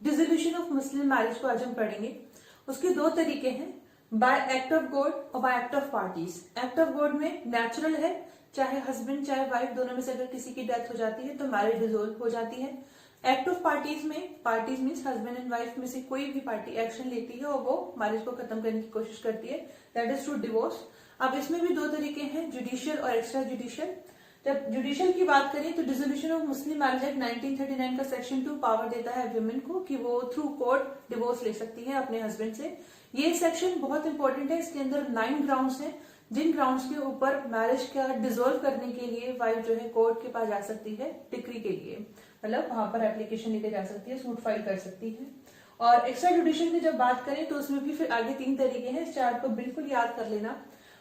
Dissolution of Muslim marriage को आज हम पढ़ेंगे। उसके दो तरीके हैं, बाय एक्ट ऑफ गॉड और bye act of parties. Act of God में नेचुरल है, चाहे हस्बैंड चाहे वाइफ दोनों में से अगर किसी की डेथ हो जाती है तो मैरिज डिसोल्व हो जाती है। एक्ट ऑफ पार्टीज में, parties means husband and wife में से कोई भी पार्टी एक्शन लेती है और वो मैरिज को खत्म करने की कोशिश करती है, दैट इज टू डिवोर्स। अब इसमें भी दो तरीके हैं, जुडिशियल और एक्स्ट्रा जुडिशियल। जब जुडिशियल की बात करें तो dissolution of Muslim marriage act 1939 का सेक्शन 2 पावर देता है वुमेन को कि वो थ्रू कोर्ट डिवोर्स ले सकती है अपने हस्बैंड से। ये सेक्शन बहुत इंपॉर्टेंट है, इसके अंदर 9 ग्राउंड्स हैं जिन ग्राउंड्स के ऊपर मैरिज का डिसोल्व करने के लिए वाइफ जो है कोर्ट के पास जा सकती है डिक्री के लिए, मतलब वहां पर एप्लीकेशन लेके जा सकती है, सूट फाइल कर सकती है। और एक्स्ट्रा जुडिशियल की जब बात करें तो उसमें भी फिर आगे 3 तरीके हैं, इस चार्ट को बिल्कुल याद कर लेना।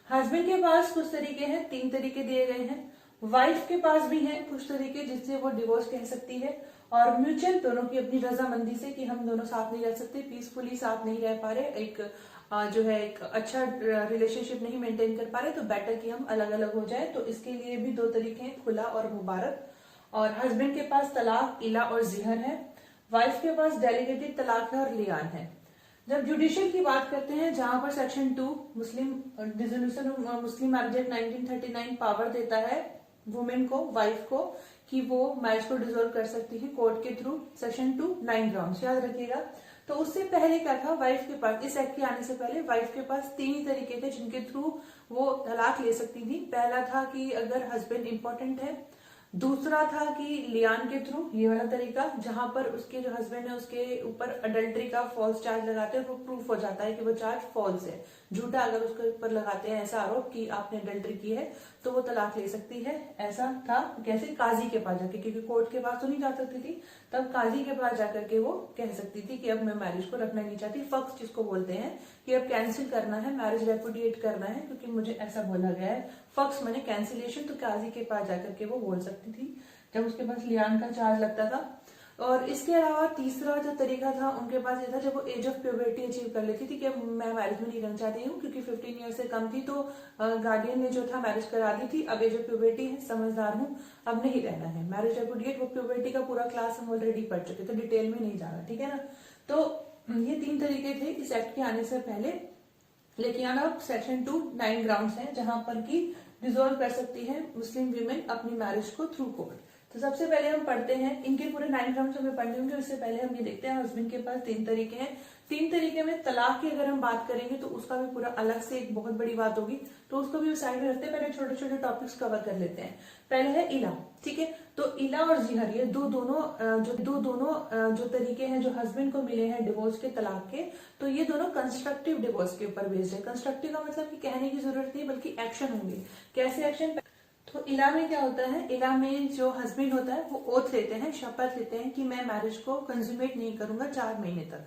हस्बैंड के पास कुछ तरीके हैं, 3 तरीके दिए गए हैं। वाइफ के पास भी हैं कुछ तरीके जिससे वो डिवोर्स कह सकती है, और म्यूचुअल दोनों की अपनी रजामंदी से कि हम दोनों साथ नहीं रह सकते, पीसफुली साथ नहीं रह पा रहे, एक जो है एक अच्छा रिलेशनशिप नहीं मेंटेन कर पा रहे, तो बेटर कि हम अलग अलग हो जाए। तो इसके लिए भी 2 तरीके हैं, खुला और मुबारक। और हस्बैंड के पास तलाक, इला और जिहर है। वाइफ के पास डेलीगेटेड तलाक है और लियान है। जब जुडिशियल की बात करते हैं जहां पर section 2 Muslim dissolution of Muslim marriage act 1939 power देता है वुमेन को, वाइफ को, कि वो मैरिज को डिसोल्व कर सकती है कोर्ट के थ्रू। सेक्शन 2 9 ग्राउंड्स याद रखिएगा। तो उससे पहले क्या था, वाइफ के पास, इस एक्ट के आने से पहले वाइफ के पास 3 ही तरीके थे जिनके थ्रू वो तलाक ले सकती थी। पहला था कि अगर हस्बैंड इंपॉर्टेंट है, दूसरा था कि लियान के थ्रू, ये वाला तरीका जहां पर उसके जो हस्बैंड है उसके ऊपर अडल्ट्री का फॉल्स चार्ज लगाते हैं, वो प्रूफ हो जाता है कि वो चार्ज फॉल्स है, झूठा अगर उसके ऊपर लगाते हैं ऐसा आरोप कि आपने अडल्ट्री की है, तो वो तलाक ले सकती है। ऐसा था कैसे, काजी के पास जाके, क्योंकि कोर्ट के पास तो नहीं जा सकती थी, तब काजी के पास जाकर के वो कह सकती थी कि अब मैं मैरिज को रखना नहीं चाहती। फक्स जिसको बोलते हैं कि अब कैंसिल करना है, मैरिज रेपुडिएट करना है क्योंकि मुझे ऐसा बोला गया है। फक्स मैंने कैंसिलेशन, तो काजी के पास जाकर के वो बोल सकती थी जब उसके पास लियान का चार्ज लगता था। और इसके अलावा तीसरा जो तरीका था उनके पास ये था, जब वो एज ऑफ प्यूबर्टी अचीव कर लेती थी कि अब मैं मैरिज में नहीं रहना चाहती हूँ, क्योंकि 15 ईयर से कम थी तो गार्डियन ने जो था मैरिज करा दी थी, अब एज ऑफ प्यूबर्टी है, समझदार हूँ, अब नहीं रहना है मैरिज रेपुडिएट। वो प्यूबर्टी का पूरा क्लास हम ऑलरेडी पढ़ चुके, तो डिटेल में नहीं जाना, ठीक है ना। तो ये 3 तरीके थे इस एक्ट के आने से पहले, लेकिन अब सेक्शन 2 9 ग्राउंड्स हैं जहां पर की डिसोल्व कर सकती है मुस्लिम वीमेन अपनी मैरिज को थ्रू कोर्ट। तो सबसे पहले हम पढ़ते हैं, इनके पूरे 9 ग्राउंड्स हमें पढ़ने होंगे, उससे पहले हम ये देखते हैं हस्बैंड के पास 3 तरीके हैं। 3 तरीके में तलाक की अगर हम बात करेंगे तो उसका भी पूरा अलग से एक बहुत बड़ी बात होगी, तो उसको भी साइड में रखते हैं, पहले छोटे छोटे टॉपिक्स कवर कर लेते हैं। पहले है इला, ठीक है। तो इला और जिहर, ये दो दोनों जो तरीके हैं जो हस्बैंड को मिले हैं डिवोर्स के, तलाक के, तो ये दोनों कंस्ट्रक्टिव डिवोर्स के ऊपर बेस्ड है। कंस्ट्रक्टिव का मतलब कि कहने की जरूरत नहीं बल्कि एक्शन होंगे। कैसे एक्शन? तो इला में क्या होता है, इला में जो हस्बैंड होता है वो ओथ लेते हैं, शपथ लेते हैं कि मैं मैरिज को कंज्यूमेट नहीं करूंगा 4 महीने तक।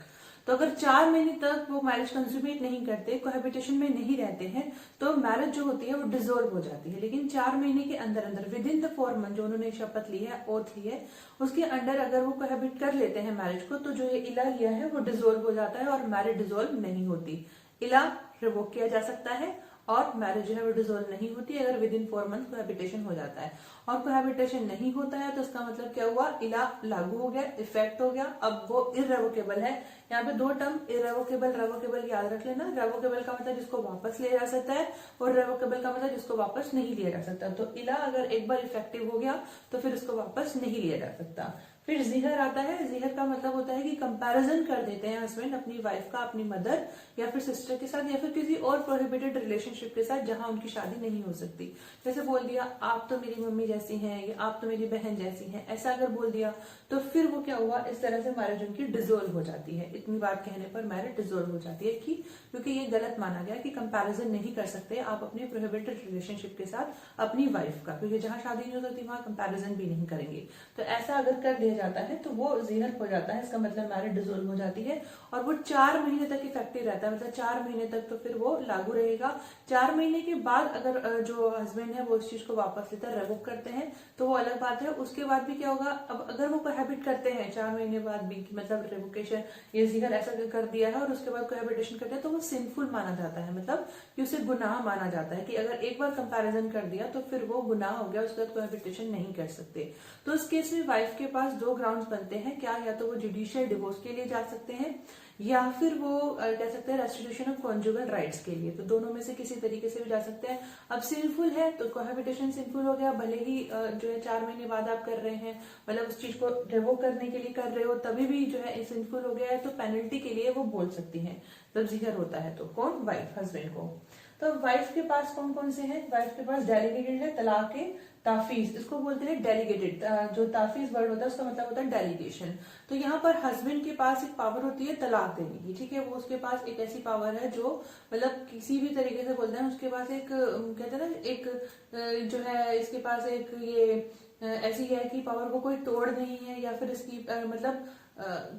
तो अगर 4 महीने तक वो मैरिज कंज्यूमेट नहीं करते, कोहैबिटेशन में नहीं रहते हैं, तो मैरिज जो होती है वो डिसॉल्व हो जाती है। लेकिन 4 महीने के अंदर अंदर, विद इन द 4 मंथ जो उन्होंने शपथ ली है, ओथ ली है, उसके अंदर अगर वो कोहैबिट कर लेते हैं मैरिज को, तो जो ये इला लिया है वो डिसॉल्व हो जाता है और मैरिज डिसॉल्व नहीं होती। इला रिवोक किया जा सकता है और मैरिज जो है वो डिसॉल्व नहीं होती अगर विद इन 4 मंथ कोहैबिटेशन हो जाता है। और कोहैबिटेशन नहीं होता है तो इसका मतलब क्या हुआ, इला लागू हो गया, इफेक्ट हो गया, अब वो इररेवोकेबल है। यहाँ पे 2 टर्म, इररेवोकेबल, रेवोकेबल याद रख लेना। रेवोकेबल का मतलब जिसको वापस लिया जा सकता है, और रेवोकेबल का मतलब जिसको वापस नहीं लिया जा सकता। तो इला अगर एक बार इफेक्टिव हो गया तो फिर उसको वापस नहीं लिया जा सकता। फिर जिहर आता है। जिहर का मतलब होता है कि कंपैरिजन कर देते हैं हस्बैंड अपनी वाइफ का अपनी मदर या फिर सिस्टर के साथ या फिर किसी और प्रोहिबिटेड रिलेशनशिप के साथ जहां उनकी शादी नहीं हो सकती। जैसे बोल दिया आप तो मेरी मम्मी जैसी हैं या आप तो मेरी बहन जैसी हैं, ऐसा अगर बोल दिया तो फिर वो क्या हुआ, इस तरह से मैरिज उनकी डिसॉल्व हो जाती है। इतनी बात कहने पर मैरिज डिसॉल्व हो जाती है कि क्योंकि ये गलत माना गया कि कंपैरिजन नहीं कर सकते आप अपने प्रोहिबिटेड रिलेशनशिप के साथ अपनी वाइफ का, क्योंकि जहां शादी नहीं हो सकती वहां कंपैरिजन भी नहीं करेंगे। तो ऐसा अगर कर दिया जाता है तो वो जिहर हो जाता है, इसका मतलब मैरिज डिसॉल्व हो जाती है और वो 4 महीने तक इफेक्टिव रहता है, मतलब 4 महीने तक तो फिर वो लागू रहेगा। 4 महीने के बाद अगर जो हस्बैंड है वो इस चीज को वापस लेता है, रिवोक करते हैं, तो वो अलग बात है। उसके बाद भी क्या होगा, अब अगर वो कोहैबिट करते हैं 4 महीने बाद भी, मतलब रिवोकेशन ये जिहर ऐसा कर दिया है और उसके बाद कोहैबिटेशन करते हैं, तो वो सिंफुल माना जाता है, मतलब कि उसे गुनाह माना जाता है कि अगर एक बार कंपैरिजन कर दिया तो फिर वो गुनाह हो गया, उसके बाद कोहैबिटेशन नहीं कर सकते। तो इस केस में वाइफ के पास 2 दो ग्राउंड्स बनते हैं क्या, या तो वो जुडिशियल डिवोर्स के लिए जा सकते हैं या फिर वो कह सकते हैं रेस्टिट्यूशन ऑफ कॉन्जुगल राइट्स के लिए। तो दोनों में से किसी तरीके से भी जा सकते हैं। अब सिंफुल है तो कोहैबिटेशन सिंफुल हो गया, भले ही जो है 4 महीने बाद आप कर रहे हैं, मतलब उस चीज को रिवोक करने के लिए कर रहे हो, तभी भी जो है सिंफुल हो गया है, तो पेनल्टी के लिए वो बोल सकती है जब जिक्र होता है। तो कौन? वाइफ, हस्बैंड को। तो वाइफ के पास कौन कौन से हैं? वाइफ के पास डेलीगेटेड है तलाक के ताफीज, इसको बोलते हैं डेलीगेटेड। जो ताफीज वर्ड होता है उसका मतलब होता है डेलीगेशन। तो यहाँ पर हस्बैंड के पास एक पावर होती है तलाक देने की, ठीक है। वो उसके पास एक ऐसी पावर है जो मतलब किसी भी तरीके से बोलते हैं उसके पास एक कहते हैं ना एक जो है इसके पास एक ये ऐसी है कि पावर को कोई तोड़ नहीं है, या फिर इसकी मतलब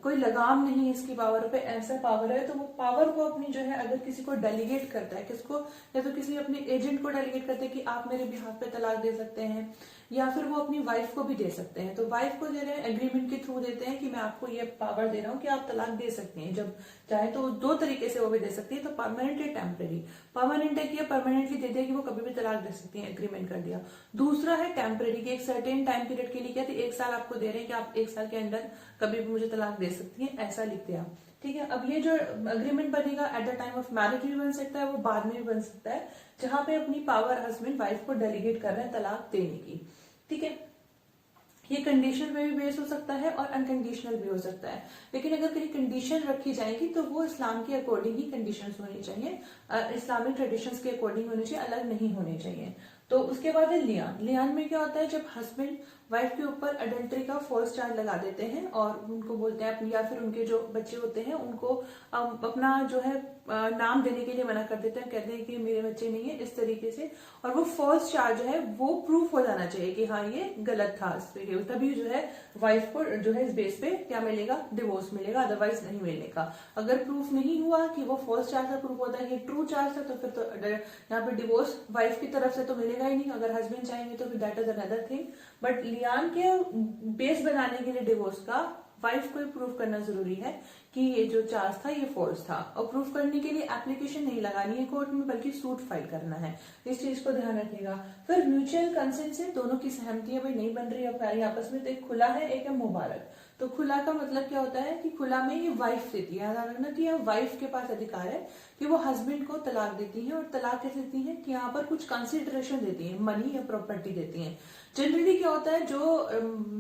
कोई लगाम नहीं है इसकी पावर पे, ऐसा पावर है। तो वो पावर को अपनी जो है अगर किसी को डेलीगेट करता है, किसको, या तो किसी अपने एजेंट को डेलीगेट करते हैं कि आप मेरे बिहाफ पे तलाक दे सकते हैं, या फिर वो अपनी वाइफ को भी दे सकते हैं। तो वाइफ को दे रहे हैं एग्रीमेंट के थ्रू देते हैं कि मैं आपको ये पावर दे रहा हूँ कि आप तलाक दे सकते हैं जब चाहे। तो दो तरीके से वो भी दे सकती है, तो परमानेंट या टेम्परेरी। परमानेंट है कि परमानेंटली दे दिया कि वो कभी भी तलाक दे सकती है, एग्रीमेंट कर दिया। दूसरा है टेम्परेरी कि एक सर्टेन टाइम पीरियड के लिए क्या, 1 साल आपको दे रहे हैं कि आप 1 साल के अंदर कभी भी मुझे तलाक दे सकती है, ऐसा लिखते हैं आप, ठीक है। अब ये जो अग्रीमेंट बनेगा at the time of marriage भी बन सकता है, वो बाद में भी बन सकता है, जहां पे अपनी पावर हस्बैंड वाइफ को डेलीगेट कर रहे हैं तलाक देने की, ठीक है। ये कंडीशन में भी बेस हो सकता है और अनकंडीशनल भी हो सकता है, लेकिन अगर कहीं कंडीशन रखी जाएगी तो वो इस्लाम के अकॉर्डिंग ही कंडीशंस होनी चाहिए, इस्लामिक ट्रेडिशंस के अकॉर्डिंग होनी चाहिए, अलग नहीं होने चाहिए। तो उसके बाद है लियान। लियान में क्या होता है, जब हस्बैंड वाइफ के ऊपर अडल्ट्री का फॉल्स चार्ज लगा देते हैं और उनको बोलते हैं, या फिर उनके जो बच्चे होते हैं उनको अपना जो है नाम देने के लिए मना कर देते हैं, कहते हैं कि मेरे बच्चे नहीं है, इस तरीके से। और वो फॉल्स चार्ज है वो प्रूफ हो जाना चाहिए कि हाँ ये गलत था, तभी जो है वाइफ को जो है इस बेस पे क्या मिलेगा, डिवोर्स मिलेगा, अदरवाइज नहीं मिलेगा। अगर प्रूफ नहीं हुआ कि वो फॉल्स चार्ज था, प्रूफ होता है कि ट्रू चार्ज था, तो फिर तो यहाँ पे डिवोर्स वाइफ की तरफ से तो मिलेगा ही नहीं। अगर हस्बैंड चाहेंगे तो फिर that is another thing, but Lian के बेस बनाने के लिए डिवोर्स का वाइफ को ही प्रूफ करना जरूरी है कि ये जो चार्ज था ये फॉल्स था। और प्रूफ करने के लिए एप्लीकेशन नहीं लगानी है कोर्ट में, बल्कि सूट फाइल करना है, इस चीज को ध्यान रखिएगा। फिर म्यूचुअल कंसेंट से दोनों की सहमति है भाई नहीं बन रही है आपस में, तो एक खुला है एक है मुबारक। तो खुला का मतलब क्या होता है कि खुला में ये वाइफ देती है, याद रखना कि वाइफ के पास अधिकार है कि वो हस्बैंड को तलाक देती है। और तलाक कैसे देती है कि यहाँ पर कुछ कंसिडरेशन देती है, मनी या प्रॉपर्टी देती है। जनरली क्या होता है, जो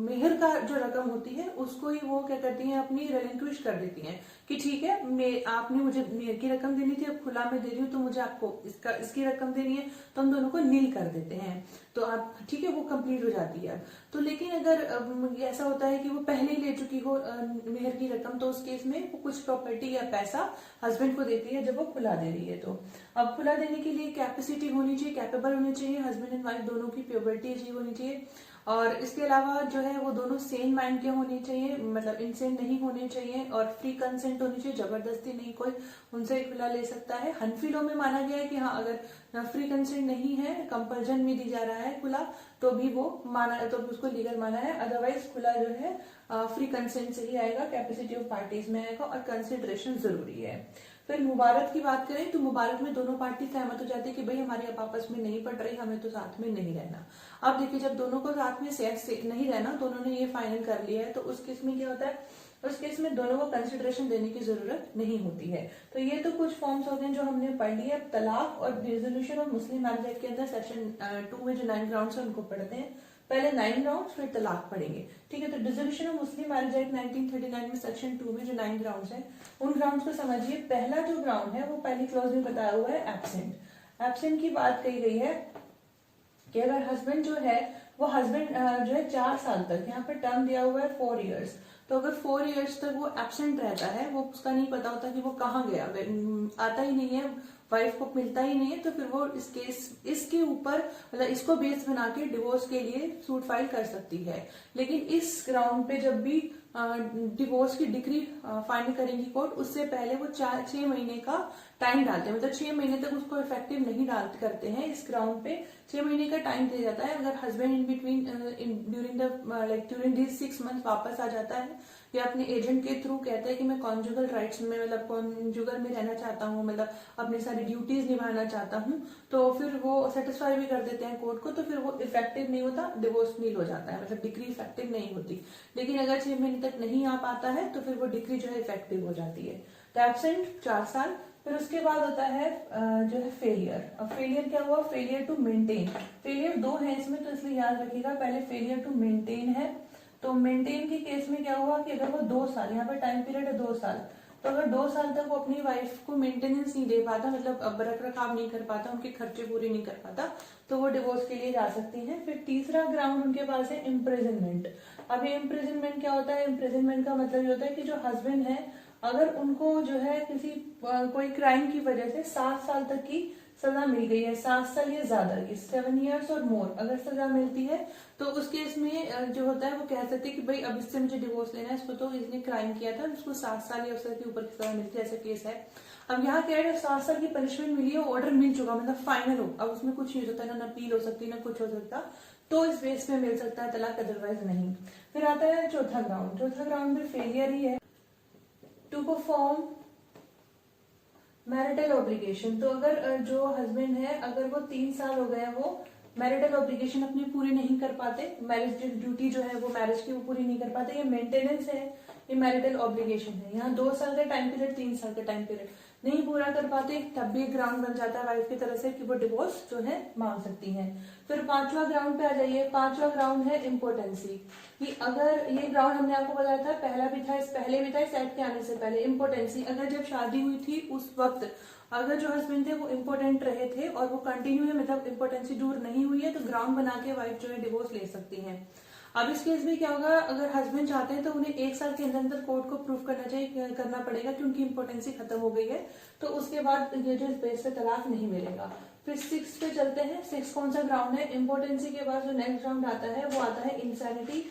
मेहर का जो रकम होती है उसको ही वो क्या करती हैं, अपनी रिलिंक्विश कर देती हैं कि ठीक है आपने मुझे मेहर की रकम देनी थी, अब खुला में दे रही हूँ, तो मुझे आपको इसकी रकम देनी है, तो हम दोनों को नील कर देते हैं, तो आप ठीक है वो कंप्लीट हो जाती है। तो लेकिन अगर ऐसा होता है कि वो पहले ही ले चुकी हो मेहर की रकम, तो उस केस में वो कुछ प्रॉपर्टी या पैसा हस्बैंड को देती है जब वो खुला दे रही है। तो अब खुला देने के लिए कैपेसिटी होनी चाहिए, कैपेबल होनी चाहिए, हस्बैंड एंड वाइफ दोनों की प्योबर्टी अचीव होनी चाहिए। और इसके अलावा जो है वो दोनों सेम माइंड के होने चाहिए, मतलब इनसेन नहीं होने चाहिए, और फ्री कंसेंट होनी चाहिए, जबरदस्ती नहीं कोई उनसे खुला ले सकता है। हनफी लॉ में माना गया है कि हाँ अगर फ्री कंसेंट नहीं है, कंपल्जन में दी जा रहा है खुला, तो भी वो माना, तो भी उसको लीगल माना है। अदरवाइज खुला जो है फ्री कंसेंट से ही आएगा, कैपेसिटी ऑफ पार्टीज में आएगा, और कंसिडरेशन जरूरी है। फिर मुबारक की बात करें तो मुबारक में दोनों पार्टी सहमत हो जाती है कि भाई हमारी अब आपस में नहीं पड़ रही, हमें तो साथ में नहीं रहना। अब देखिए जब दोनों को साथ में नहीं रहना, दोनों ने ये फाइनल कर लिया है, तो उस केस में क्या होता है, उस केस में दोनों को कंसिडरेशन देने की जरूरत नहीं होती है। तो ये तो कुछ फॉर्म्स हो गए जो हमने पढ़ लिए। अब तलाक और dissolution of Muslim marriage act के अंदर सेक्शन 2 में जो 9 ग्राउंड्स है उनको पढ़ते हैं। पहले 9 ग्राउंड्स फिर तलाक पढ़ेंगे, ठीक है। तो dissolution of Muslim marriage act 1939 में सेक्शन 2 में जो 9 ग्राउंड्स हैं उन ग्राउंड्स को समझिए। पहला जो ग्राउंड है वो पहली क्लॉज में बताया हुआ है एब्सेंट। एब्सेंट की बात कही गई है कि अगर हस्बैंड जो है वो हस्बैंड जो है 4 साल तक, यहाँ पे टर्म दिया हुआ है 4 इयर्स, तो अगर 4 इयर्स तक वो एब्सेंट रहता है, वो उसका नहीं पता होता कि वो कहाँ गया, आता ही नहीं है, वाइफ को मिलता ही नहीं है, तो फिर वो इसके ऊपर मतलब इसको बेस बना के डिवोर्स के लिए सूट फाइल कर सकती है। लेकिन इस ग्राउंड पे जब भी डिवोर्स की डिक्री फाइनल करेंगी कोर्ट, उससे पहले वो 6 महीने का टाइम डालते हैं, मतलब 6 महीने तक उसको इफेक्टिव नहीं करते हैं। इस ग्राउंड पे 6 महीने का टाइम दिया जाता है। अगर husband in between during this 6 month वापस आ जाता है या अपने एजेंट के थ्रू कहता है कि मैं कॉन्जुगल राइट्स में मतलब कॉन्जुगल में रहना चाहता हूँ, मतलब अपनी सारी ड्यूटीज निभाना चाहता हूँ, तो फिर वो सेटिस्फाई भी कर देते हैं कोर्ट को, तो फिर वो इफेक्टिव नहीं होता, डिवोर्स नील हो जाता है, मतलब डिक्री इफेक्टिव नहीं होती। लेकिन अगर 6 महीने तक नहीं आ पाता है तो फिर वो डिक्री जो है इफेक्टिव हो जाती है। तो एब्सेंट 4 साल। फिर उसके बाद होता है जो है फेलियर। अब फेलियर क्या हुआ? Failure to maintain. फेलियर 2 है इसमें, तो इसलिए याद रखिएगा, पहले फेलियर टू मेंटेन है। तो मेंटेन के केस में क्या हुआ कि अगर वो 2 साल, यहाँ पर टाइम पीरियड है 2 साल, तो अगर 2 साल तक वो अपनी वाइफ को मेंटेनेंस नहीं दे पाता, मतलब रख रखाव नहीं कर पाता, उनके खर्चे पूरे नहीं कर पाता, तो वो डिवोर्स के लिए जा सकती हैं। फिर तीसरा ग्राउंड उनके पास है इम्प्रिजनमेंट। अब ये इम्प्रिजनमेंट क्या होता है? इम्प्रिजनमेंट का मतलब ये होता है कि जो हस्बैंड है, अगर उनको जो है किसी कोई क्राइम की वजह से 7 साल तक की सजा मिल गई है, 7 साल या ज्यादा की, 7 years और मोर अगर सजा मिलती है, तो उस केस में जो होता है वो कह सकते हैं कि भाई अब इससे मुझे डिवोर्स लेना है, इसको तो इसने क्राइम किया था, उसको 7 साल या उससे ऊपर की सजा मिलती है, ऐसा केस है। अब यहाँ क्या है, 7 साल की पनिशमेंट मिली है, ऑर्डर मिल चुका, मतलब फाइनल हो, अब उसमें कुछ नहीं हो सकता, ना अपील हो सकती, ना कुछ हो सकता, तो इस बेस पे मिल सकता है तलाक, अदरवाइज नहीं। फिर आता है चौथा ग्राउंड। चौथा ग्राउंड में फेलियर ही है, टू परफॉर्म मैरिटल ऑब्लिगेशन। तो अगर जो हस्बैंड है, अगर वो 3 साल हो गए वो मैरिटल ऑब्लिगेशन अपनी पूरी नहीं कर पाते, मैरिज ड्यूटी जो है वो मैरिज की वो पूरी नहीं कर पाते, ये मेंटेनेंस है, ये मैरिटल ऑब्लिगेशन है। यहाँ 2 साल का टाइम पीरियड, 3 साल का टाइम पीरियड नहीं पूरा कर पाते, तब भी ग्राउंड बन जाता है वाइफ की तरफ से कि वो डिवोर्स जो है मांग सकती हैं। फिर 5वां ग्राउंड पे आ जाइए। 5वां ग्राउंड है इम्पोर्टेंसी, कि अगर ये ग्राउंड हमने आपको बताया था, पहला भी था, इस पहले भी था, इस एक्ट के आने से पहले, इम्पोर्टेंसी। अगर जब शादी हुई थी उस वक्त अगर जो हस्बैंड थे वो इम्पोर्टेंट रहे थे और वो कंटिन्यू है, मतलब इम्पोर्टेंसी दूर नहीं हुई है, तो ग्राउंड बना के वाइफ जो है डिवोर्स ले सकती है। अब इस केस में क्या होगा, अगर हस्बैंड चाहते हैं तो उन्हें 1 साल के अंदर अंदर कोर्ट को प्रूव करना पड़ेगा कि उनकी इम्पोर्टेंसी खत्म हो गई है, तो उसके बाद ये जो बेस पे तलाक नहीं मिलेगा। फिर 6 पे चलते हैं। 6 कौन सा ग्राउंड है? इम्पोर्टेंसी के बाद जो नेक्स्ट ग्राउंड आता है वो आता है इंसैनिटी,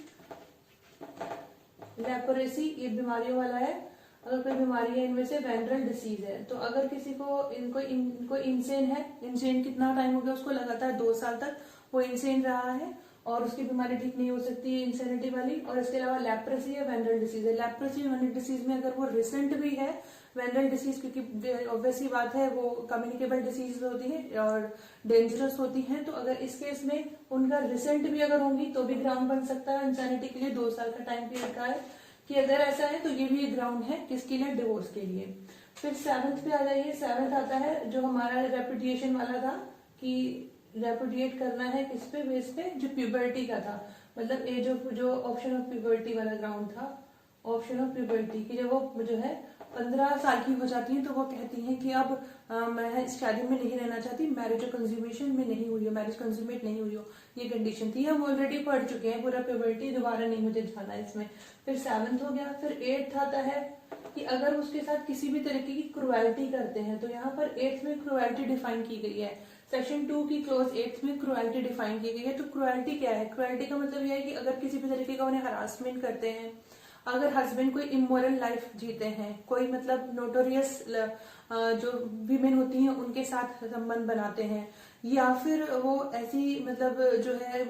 लेप्रोसी, ये बीमारियों वाला है। अगर कोई बीमारी है इनमें से, वेनरल डिसीज है, तो अगर किसी को इनको इंसेन है, इंसेन कितना टाइम हो गया उसको, लगातार 2 साल तक वो इंसेन रहा है और उसकी बीमारी ठीक नहीं हो सकती है, इंसेनिटी वाली। और इसके अलावा लेप्रोसी है, वेनरल डिसीज है। लेप्रोसी वेनरल डिसीज में अगर वो रिसेंट भी है, वेनरल डिसीज क्योंकि ऑब्वियसली बात है वो कम्युनिकेबल डिसीज होती है और डेंजरस होती है, तो अगर इस केस में उनका रिसेंट भी अगर होंगी तो भी ग्राउंड बन सकता है। इंसैनिटी के लिए 2 साल का टाइम पीरियड का है कि अगर ऐसा है तो ये भी एक ग्राउंड है किसके लिए? डिवोर्स के लिए। फिर 7th पे आ जाइए। 7th आता है जो हमारा रेपुडिएशन वाला था, कि रेपुडिएट करना है किस पे बेस पे? जो प्यूबर्टी का था, मतलब एज ऑफ, जो ऑप्शन ऑफ प्यूबर्टी वाला ग्राउंड था, ऑप्शन ऑफ प्यूबर्टी की, जब वो जो है 15 साल की हो जाती है तो वो कहती हैं कि अब मैं इस शादी में नहीं रहना चाहती, मैरिज कंज्यूमेशन में नहीं हुई हो, मैरिज कंज्यूमेट नहीं हुई हो, ये कंडीशन थी, हम ऑलरेडी पढ़ चुके हैं पूरा प्यूबर्टी, दोबारा नहीं मुझे जाना इसमें। फिर 7th हो गया। फिर 8th आता है कि अगर उसके साथ किसी भी तरीके की क्रुएल्टी करते हैं, तो यहाँ पर 8th में क्रुएल्टी डिफाइन की गई है, सेक्शन 2 की क्लोज 8 में क्रुएल्टी डिफाइन की गई है। तो क्रुएल्टी क्या है? क्रुएल्टी का मतलब यह है कि अगर किसी भी तरीके का उन्हें हरासमेंट करते हैं, अगर हस्बैंड कोई इमोरल लाइफ जीते हैं, कोई मतलब नोटोरियस जो वीमेन होती हैं उनके साथ संबंध बनाते हैं, या फिर वो ऐसी मतलब जो है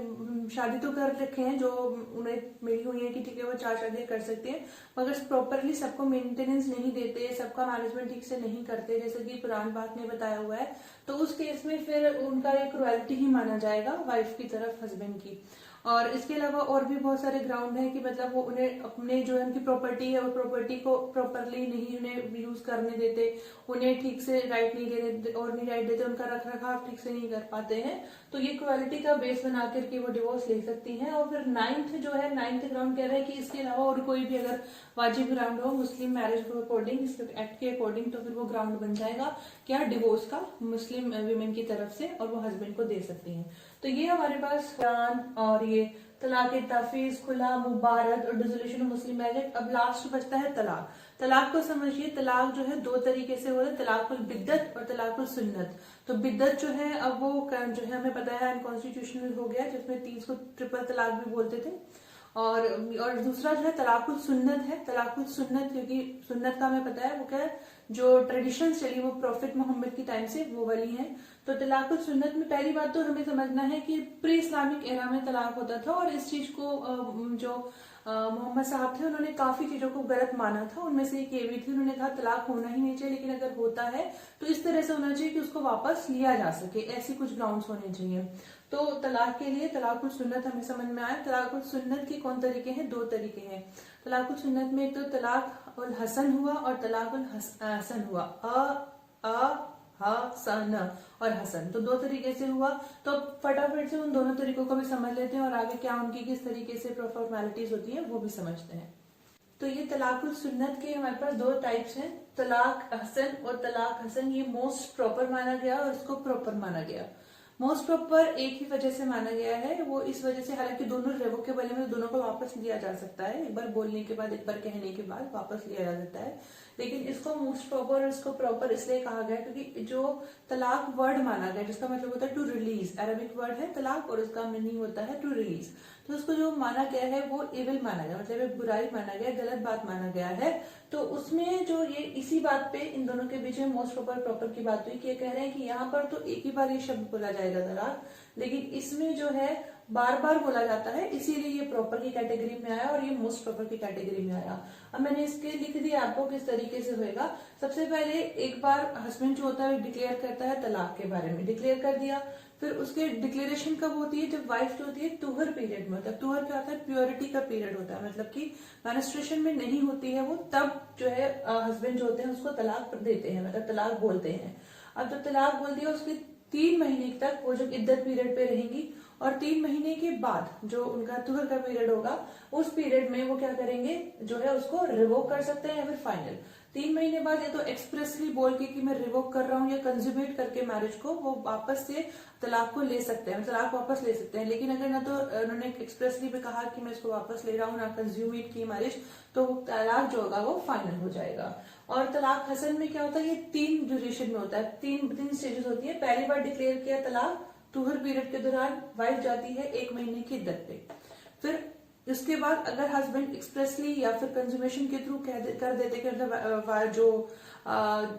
शादी तो कर रखे हैं, जो उन्हें मिली हुई है कि ठीक है वो 4 शादियां कर सकते हैं, मगर प्रॉपरली सबको मेंटेनेंस नहीं देते, सबका मैनेजमेंट ठीक से नहीं करते, जैसे कि पुरान बात ने बताया हुआ है, तो उस केस में फिर उनका एक क्रुएल्टी ही माना जाएगा वाइफ की तरफ हस्बैंड की। और इसके अलावा और भी बहुत सारे ग्राउंड है कि मतलब वो उन्हें अपने जो उनकी प्रॉपर्टी है वो प्रॉपर्टी को प्रॉपरली नहीं उन्हें यूज करने देते, उन्हें ठीक से राइट नहीं देते और नहीं राइट देते, उनका रख रखाव ठीक से नहीं कर पाते हैं, तो ये क्वालिटी का बेस बना करके वो डिवोर्स ले सकती हैं। और फिर 9th जो है, 9th ग्राउंड कह रहा है कि इसके अलावा और कोई भी अगर वाजिब ग्राउंड हो मुस्लिम मैरिज के अकॉर्डिंग, इस एक्ट के अकॉर्डिंग, तो फिर वो ग्राउंड बन जाएगा क्या? डिवोर्स का, मुस्लिम वीमेन की तरफ से, और वो हस्बैंड को दे सकती हैं। तो ये हमारे पास कुरान और ये तलाक तफीज, खुला, मुबारक और डिसोल्यूशन ऑफ मुस्लिम मैरिज। अब लास्ट बचता है तलाक। तलाक को समझिए, तलाक जो है 2 तरीके से होता है, तलाकुल बिद्दत और तलाकुल सुन्नत। तो बिद्दत जो है, अब वो जो है हमें पता है अनकॉन्स्टिट्यूशनल हो गया, जिसमें 3 को ट्रिपल तलाक भी बोलते थे। और दूसरा जो है तलाकुल सुन्नत है। तलाकुल सुन्नत, क्योंकि सुन्नत का हमें पता है वो क्या है, जो ट्रेडिशन चली वो प्रॉफिट मोहम्मद की टाइम से वो वाली है। तो तलाकुल सुन्नत में पहली बात तो हमें समझना है कि प्री इस्लामिक एरा में तलाक होता था, और इस चीज को जो मोहम्मद साहब थे, उन्होंने काफी चीजों को गलत माना था। उनमें से एक ये भी थी, उन्होंने कहा तलाक होना ही नहीं चाहिए, लेकिन अगर होता है तो इस तरह से होना चाहिए कि उसको वापस लिया जा सके, ऐसी कुछ ग्राउंड्स होने चाहिए। तो तलाक के लिए तलाकुल सुन्नत हमें समझ में आया। तलाकुल सुन्नत के कौन तरीके हैं? 2 तरीके हैं। तलाकुल सुन्नत में एक तो तलाक उल हसन हुआ और तलाक उल हसन हुआ। हसन और हसन, तो 2 तरीके से हुआ। तो फटाफट से उन दोनों तरीकों को भी समझ लेते हैं और आगे क्या उनकी किस तरीके से फॉर्मेलिटीज होती है वो भी समझते हैं। तो ये तलाकुल सुन्नत के हमारे पास 2 टाइप्स हैं, तलाक हसन और तलाक हसन। ये मोस्ट प्रॉपर माना गया और इसको प्रॉपर माना गया। मोस्ट प्रॉपर एक ही वजह से माना गया है, वो इस वजह से, हालांकि दोनों रेवोकेबल है, मतलब दोनों को वापस लिया जा सकता है, एक बार बोलने के बाद, एक बार कहने के बाद वापस लिया जा सकता है, लेकिन इसको मोस्ट प्रॉपर और इसको प्रॉपर इसलिए कहा गया क्योंकि जो तलाक वर्ड माना गया, जिसका मतलब होता है टू रिलीज, अरबिक वर्ड है तलाक और उसका मीनिंग होता है टू रिलीज, तो उसको जो माना गया है वो इविल माना गया, मतलब एक बुराई माना गया, गलत बात माना गया है। तो उसमें जो ये इसी बात पे इन दोनों के बीच में मोस्ट प्रॉपर प्रॉपर की बात हुई कि कह रहे हैं कि यहाँ पर तो एक ही बार ये शब्द बोला जाएगा तलाक, लेकिन इसमें जो है बार बार बोला जाता है, इसीलिए ये प्रॉपर की कैटेगरी में आया और ये मोस्ट प्रॉपर की कैटेगरी में आया। अब मैंने इसके लिख दिया आपको किस तरीके से होएगा। सबसे पहले एक बार हस्बैंड जो होता है डिक्लेयर करता है तलाक के बारे में, डिक्लेयर कर दिया, फिर उसके डिक्लेरेशन कब होती है? जब वाइफ जो होती है तुहर पीरियड में होता है। तुहर क्या होता है? प्योरिटी का पीरियड होता है, मतलब कि मेंस्ट्रुएशन में नहीं होती है वो, तब जो है हस्बैंड जो होते हैं उसको तलाक देते हैं, मतलब तलाक बोलते हैं। अब जब तलाक बोल दिया उसके 3 महीने तक वो जब इद्दत पीरियड पे रहेंगी और 3 महीने के बाद जो उनका तुहर का पीरियड होगा उस पीरियड में वो क्या करेंगे, जो है उसको रिवोक कर सकते हैं या फिर फाइनल। 3 महीने बाद या तो एक्सप्रेसली बोल के कि मैं रिवोक कर रहा हूँ या कंज्यूमेट करके मैरिज को वो वापस से तलाक को ले सकते हैं, तलाक वापस ले सकते हैं। लेकिन अगर ना तो उन्होंने एक्सप्रेसली भी कहा कि मैं इसको वापस ले रहा हूँ, ना कंज्यूमेट की मैरिज, तो तलाक जो होगा वो फाइनल हो जाएगा। और तलाक हसन में क्या होता है? ये 3 ड्यूरेशन में होता है, 3 स्टेजेस होती है। पहली बार डिक्लेयर किया तलाक, तुहर पीरियड के दौरान वाइफ जाती है 1 महीने की इद्दत पे, फिर इसके बाद अगर हस्बैंड एक्सप्रेसली या फिर कंज्यूमेशन के थ्रू कर देते कि मतलब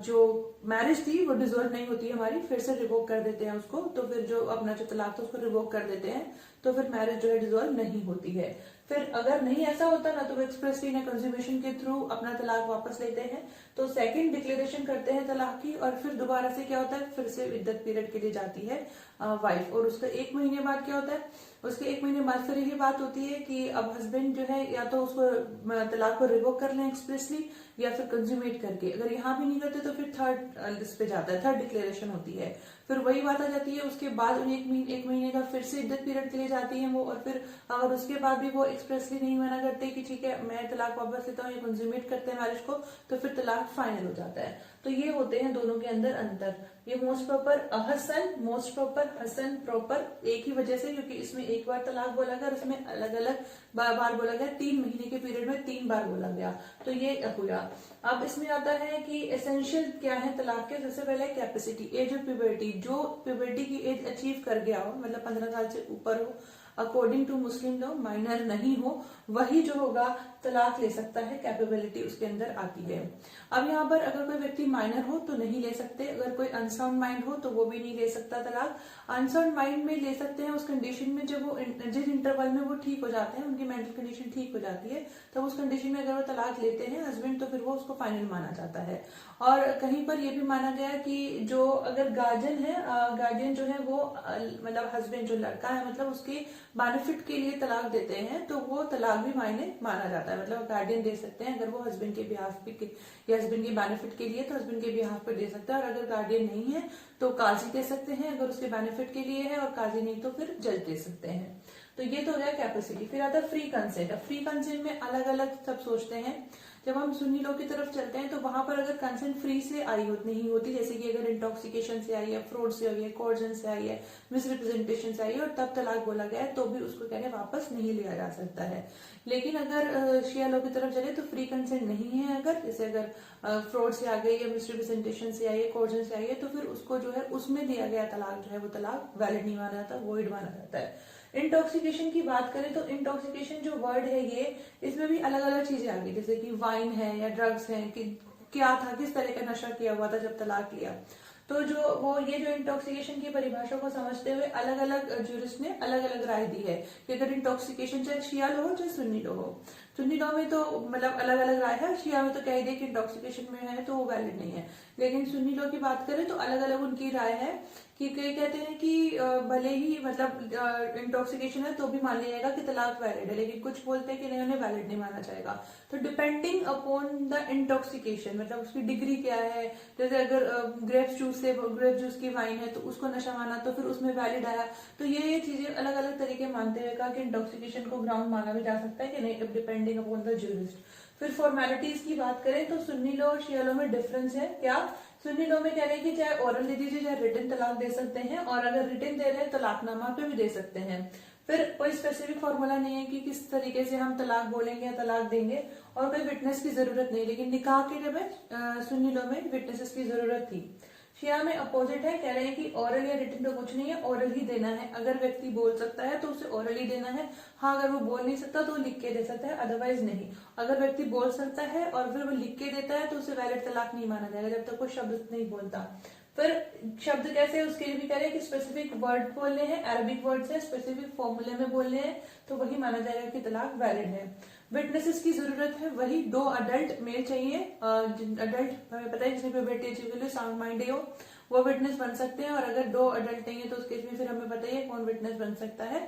जो मैरिज थी वो डिसॉल्व नहीं होती हमारी, फिर से रिवोक कर देते हैं उसको, तो फिर जो अपना जो तलाक था उसको रिवोक कर देते हैं, तो फिर मैरिज जो है डिसॉल्व नहीं होती है। फिर अगर नहीं ऐसा होता ना तो वो एक्सप्रेसली ना कंज्यूमेशन के थ्रू अपना तलाक वापस लेते हैं, तो सेकंड डिक्लेरेशन करते हैं तलाक की, और फिर दोबारा से क्या होता है, फिर से इद्दत पीरियड के लिए जाती है वाइफ, और उसका 1 महीने बाद क्या होता है, उसके 1 महीने बाद फिर यही बात होती है कि अब हस्बैंड जो है या तो उसको तलाक को रिवोक कर लें एक्सप्रेसली या फिर कंज्यूमेट करके, अगर यहाँ भी नहीं करते तो फिर थर्ड इस पे जाता है, थर्ड डिक्लेरेशन होती है। फिर वही बात आ जाती है, उसके बाद 1 महीने का फिर से इद्दत पीरियड के लिए जाती है वो, और फिर अगर उसके बाद भी वो एक्सप्रेसली नहीं मना करते कि ठीक है मैं तलाक वापस लेता हूँ या कंज्यूमेट करते हैं मैरिज को, तो फिर तलाक फाइनल हो जाता है। तो ये होते हैं दोनों के अंदर अंतर। ये मोस्ट प्रॉपर अहसन, मोस्ट प्रॉपर हसन प्रॉपर एक ही वजह से, क्योंकि इसमें एक बार तलाक बोला गया और उसमें अलग अलग बार बोला गया, 3 महीने के पीरियड में 3 बार बोला गया, तो ये हुआ। अब इसमें आता है कि एसेंशियल क्या है तलाक के। सबसे पहले कैपेसिटी, एज ऑफ प्यूबर्टी, जो प्यूबर्टी की एज अचीव कर गया हो, मतलब 15 साल से ऊपर हो, according to Muslim law minor नहीं हो, वही जो होगा तलाक ले सकता है, कैपेबिलिटी उसके अंदर आती है। अब यहाँ पर अगर कोई व्यक्ति माइनर हो तो नहीं ले सकते, अगर कोई अनसाउंड माइंड हो तो वो भी नहीं ले सकता तलाक। अनसाउंड माइंड में ले सकते हैं उस कंडीशन में जब वो जिस इंटरवल में वो ठीक हो जाते हैं, उनकी मेंटल कंडीशन ठीक हो जाती है, तब उस कंडीशन में अगर वो तलाक लेते हैं हस्बैंड, तो फिर वो उसको फाइनल माना जाता है। और कहीं पर यह भी माना गया कि जो अगर गार्जियन है, गार्जियन जो है वो मतलब हस्बैंड जो लड़का है, मतलब उसके बेनिफिट के लिए तलाक देते हैं, तो वो तलाक भी माना जाता है, मतलब गार्डियन दे सकते हैं अगर वो हस्बैंड के बिहाफ पे या हस्बैंड के बेनिफिट के लिए, तो हस्बैंड के बिहाफ पे दे सकता है, और अगर गार्डियन नहीं है तो काजी दे सकते हैं अगर उसके बेनिफिट के लिए है, और काजी नहीं तो फिर जज दे सकते हैं। तो ये तो हो गया कैपेसिटी। फिर आता है फ्री कंसेंट। अब फ्री कंसेंट में अलग अलग सब सोचते हैं। जब हम सुन्नी लॉ की तरफ चलते हैं तो वहां पर अगर कंसेंट फ्री से आई नहीं होती, जैसे कि अगर इंटॉक्सिकेशन से आई है, फ्रॉड से आई है, कोर्जन से आई है, मिसरिप्रेजेंटेशन से आई है और तब तलाक बोला गया है, तो भी उसको कहने वापस नहीं लिया जा सकता है। लेकिन अगर शिया लॉ की तरफ चले तो फ्री कंसेंट नहीं है, अगर जैसे अगर फ्रॉड से आ गई या मिसरिप्रेजेंटेशन से आई है, कोर्जन से आई है, तो फिर उसको जो है उसमें दिया गया तलाक जो है वो तलाक वैलिड नहीं माना जाता, वॉइड माना जाता है। इंटॉक्सिकेशन की बात करें तो इंटॉक्सिकेशन जो वर्ड है ये, इसमें भी अलग अलग चीजें आ गई, जैसे कि वाइन है या ड्रग्स है, कि क्या था, किस तरह का नशा किया हुआ था जब तलाक लिया। तो जो वो ये जो इंटॉक्सिकेशन की परिभाषा को समझते हुए अलग अलग ज्यूरिस्ट ने अलग अलग राय दी है कि अगर इंटॉक्सिकेशन चाहे शिया लो हो चाहे सुन्नी लो हो। सुन्नी लॉ में तो मतलब अलग अलग राय है, शिया में तो कह दे कि इंटॉक्सिकेशन में है तो वो वैलिड नहीं है। लेकिन सुन्नी लॉ की बात करें तो अलग अलग उनकी राय है कि कई कहते हैं कि भले ही मतलब इंटॉक्सिकेशन है तो भी मान लिया जाएगा कि तलाक वैलिड है, लेकिन कुछ बोलते हैं कि नहीं, उन्हें वैलिड नहीं माना जाएगा। तो डिपेंडिंग अपॉन द इंटॉक्सिकेशन मतलब उसकी डिग्री क्या है, जैसे अगर ग्रेप जूस की वाइन है तो उसको नशा माना तो फिर उसमें वैलिड आया। तो ये चीजें अलग अलग तरीके मानते हुए कहा कि इंटॉक्सिकेशन को ग्राउंड माना भी जा सकता है कि नहीं, डिपेंडिंग अपॉन द ज्यूरिस्ट। फिर फॉर्मेलिटीज की बात करें तो सुन्नी लॉ और शिया लॉ में डिफरेंस है क्या। सुन्नी लॉ में कह रहे हैं कि चाहे ओरल दे दीजिए चाहे रिटन तलाक दे सकते हैं, और अगर रिटन दे रहे हैं तलाकनामा पे भी दे सकते हैं। फिर कोई स्पेसिफिक फॉर्मूला नहीं है कि किस तरीके से हम तलाक बोलेंगे या तलाक देंगे, और कोई विटनेस की जरूरत नहीं। लेकिन निकाह के में सुन्नी लॉ में विटनेसेस की जरूरत थी। शिया में अपोजिट है, कह रहे हैं कि ओरल या रिटन तो कुछ नहीं है, ओरल ही देना है। अगर व्यक्ति बोल सकता है तो उसे ओरल ही देना है। हाँ, अगर वो बोल नहीं सकता तो वो लिख के दे सकता है, अदरवाइज नहीं। अगर व्यक्ति बोल सकता है और फिर वो लिख के देता है तो उसे वैलिड तलाक नहीं माना जाएगा जब तक वो शब्द नहीं बोलता। फिर शब्द कैसे, उसके लिए भी कह रहे हैं कि स्पेसिफिक वर्ड बोलने हैं, अरबिक वर्ड है, स्पेसिफिक फॉर्मूले में बोलने हैं, तो वही माना जाएगा कि तलाक वैलिड है। विटनेसेस की जरूरत है, वही 2 अडल्ट मेल चाहिए। अडल्ट हमें पता है जिसने प्यूबर्टी अचीव कर ली, साउंड माइंड हो, वो विटनेस बन सकते हैं। और अगर 2 अडल्ट नहीं है तो उस केस में फिर हमें पता ही है कौन विटनेस बन सकता है।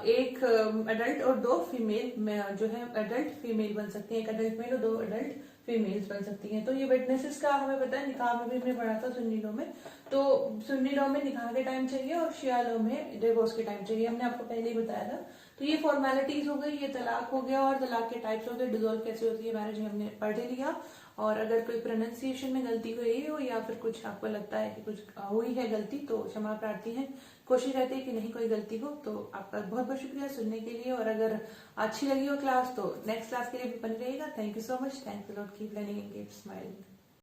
एक अडल्ट और 2 फीमेल जो है अडल्ट फीमेल बन सकती है, एक अडल्ट मेल और 2 अडल्ट फीमेल्स बन सकती हैं। तो ये विटनेसेस का हमें पता है, निकाह में भी हमने पढ़ा था सुन्नी लॉ में। तो सुन्नी लॉ में निकाह के टाइम चाहिए और शिया लॉ में डिवोर्स के टाइम चाहिए, हमने आपको पहले ही बताया था। तो ये फॉर्मेलिटीज हो गई, ये तलाक हो गया और तलाक के टाइप्स हो गए, डिसॉल्व कैसे होती है मैरिज हमने पढ़ लिया। और अगर कोई प्रोनाउंसिएशन में गलती हुई हो या फिर कुछ आपको लगता है कि कुछ हुई है गलती तो क्षमा प्रार्थी हैं। कोशिश रहती है कि नहीं कोई गलती हो। तो आपका बहुत बहुत शुक्रिया सुनने के लिए, और अगर अच्छी लगी हो क्लास तो नेक्स्ट क्लास के लिए भी बन रहेगा। Thank you so much, thanks a lot, keep learning and keep smiling.